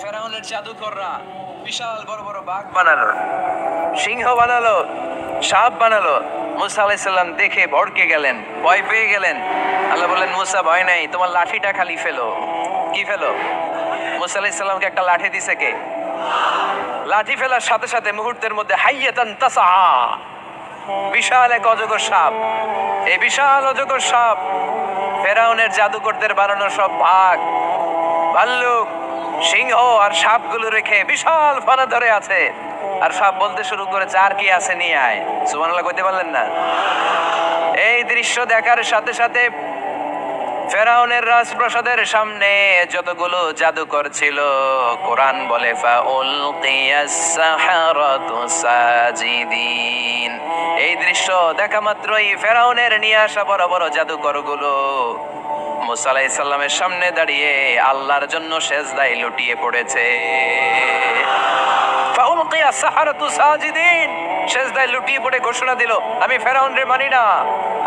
ফেরাউনের জাদুকররা বিশাল বড় বড় বাঘ বানালো, সিংহ বানালো, সাপ বানালো। মুসা আলাইহিস সালাম দেখে ভড়কে গেলেন, ভয় পেয়ে গেলেন। আল্লাহ বললেন, মুসা ভয় নাই, তোমার লাঠিটা খালি ফেলো। কি ফেলো? মুসা আলাইহিস সালামকে একটা লাঠি দিছে কে? লাঠি ফেলার সাথে সাথে মুহূর্তের মধ্যে হাইয়াতান তাসা, বিশাল এক অজগর সাপ। এই বিশাল অজগর সাপ ফেরাউনের জাদুকরদের বানানো সব বাঘ, ভাল্লুক, সিংহ আর সাপগুলো রেখে বিশাল ফানা ধরে আছে। আর সাপ বলতে শুরু করেছে, আর কি আছে নিয়ে আয়। সুবহানাল্লাহ কইতে পারলেন না? এই দৃশ্য দেখার সাথে সাথে ফেরাউনের রাজপ্রাসাদের সামনে যতগুলো জাদুকর ছিল, কোরআন বলে ফাউলকিয়াস সাহারাতু সাজিদিন। এই দৃশ্য দেখা মাত্রই ফেরাউনের নিয়ে আসা বড় বড় জাদুকরগুলো মুসা আলাইহিস সালামের সামনে দাঁড়িয়ে আল্লাহর জন্য সেজদায় লুটিয়ে পড়েছে। ফাউলকিয়াস সাহারাতু সাজিদিন, সেজদায় লুটিয়ে পড়ে ঘোষণা দিল, আমি ফেরাউনরে মানি না,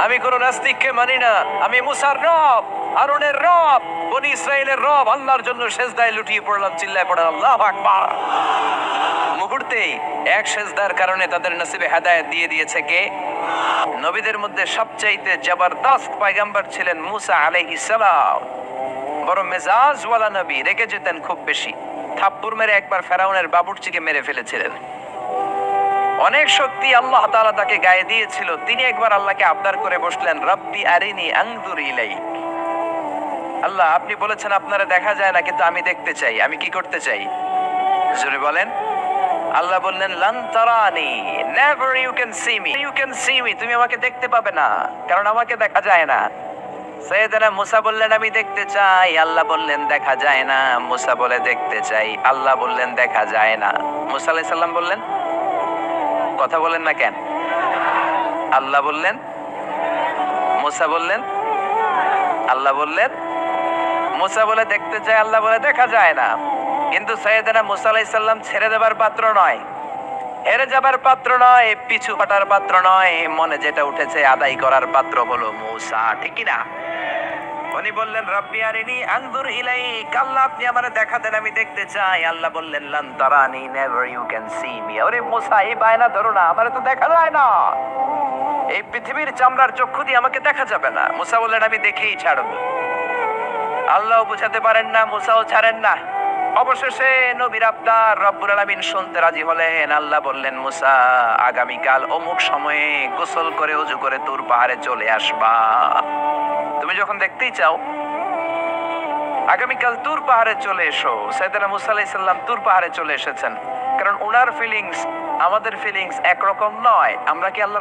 আমি কোন নাস্তিককে মানি না, আমি মুসার রব, হারুনের রব, বনি ইসরাইলের রব, আল্লাহর জন্য সেজদায় লুটিয়ে পড়লাম। চিল্লায় পড়ে আল্লাহু আকবার। মুহূর্তেই এক সেজদার কারণে তাদের নসিবে হেদায়েত দিয়ে দিয়েছে কে? নবীদের মধ্যে সবচাইতে জবরদস্ত পয়গম্বর ছিলেন মুসা আলাইহিস সালাম। বড় মেজাজওয়ালা নবী, রেগে যেতেন খুব বেশি। থাপ্পড় মেরে একবার ফেরাউনের বাবুর্চিকে মেরে ফেলেছিলেন। অনেক শক্তি আল্লাহ তাআলা তাকে গায়ে দিয়েছিল। তিনি একবার আল্লাহকে আবদার করে বসলেন, রব্বি আরিনি আনজুর ইলাইক। আল্লাহ, আপনি বলেছেন আপনারা দেখা যায় না, কিন্তু আমি দেখতে চাই। আমি কি করতে চাই? জোরে বলেন। আল্লাহ বললেন, লান তারানি, never you can see me, you can see me, তুমি আমাকে দেখতে পাবে না, কারণ আমাকে দেখা যায় না। সাইয়েদনা মুসা বললেন, আমি দেখতে চাই। আল্লাহ বললেন, দেখা যায় না। মুসা বলে, দেখতে চাই। আল্লাহ বললেন, দেখা যায় না। মুসা আলাইহিস সালাম বললেন, কথা বলেন না কেন? আল্লাহ বললেন, মুসা বললেন, আল্লাহ বললেন, মুসা বলে দেখতে চায়, আল্লাহ বলে দেখা যায় না। কিন্তু সাইয়েদনা মুসা আলাইহিস সালাম ছেড়ে দেবার পাত্র নয়, হেরে যাবার পাত্র নয়, পিছু হটার পাত্র নয়। মনে যেটা উঠেছে আদায় করার পাত্র হলো মুসা, ঠিক কি না? উনি বললেন, রব্বি আরিনি আনজুর ইলাইক, আল্লাহ আপনি আমারে দেখা দেন, আমি দেখতে চাই। আল্লাহ বললেন, লান তারানি, never you can see me. ওরে মুসা, এই বায়না ধরো না, আমারে তো দেখা যায় না, এই পৃথিবীর চামড়ার চক্ষু দিয়ে আমাকে দেখা যাবে না। মুসা বললেন, আমি দেখেই ছাড়ব। আল্লাহ বুঝাতে পারেন না, মুসাও ছাড়েন না। অবশেষে নবীর আবদার রব্বুল আলামিন শুনতে রাজি হলেন। আল্লাহ বললেন, মুসা, আগামীকাল অমুক সময়ে গোসল করে ওযু করে তুর পাহাড়ে চলে আসবা। তুমি যখন দেখতেই চাও, আগামীকাল তুর পাহাড়ে চলে এসো। সাইয়েদনা মুসা আলাইহিস সালাম তুর পাহাড়ে চলে এসেছেন, কারণ ওনার ফিলিংস আমাদের ফিলিংস একরকম নয়। আমরা কি আল্লাহ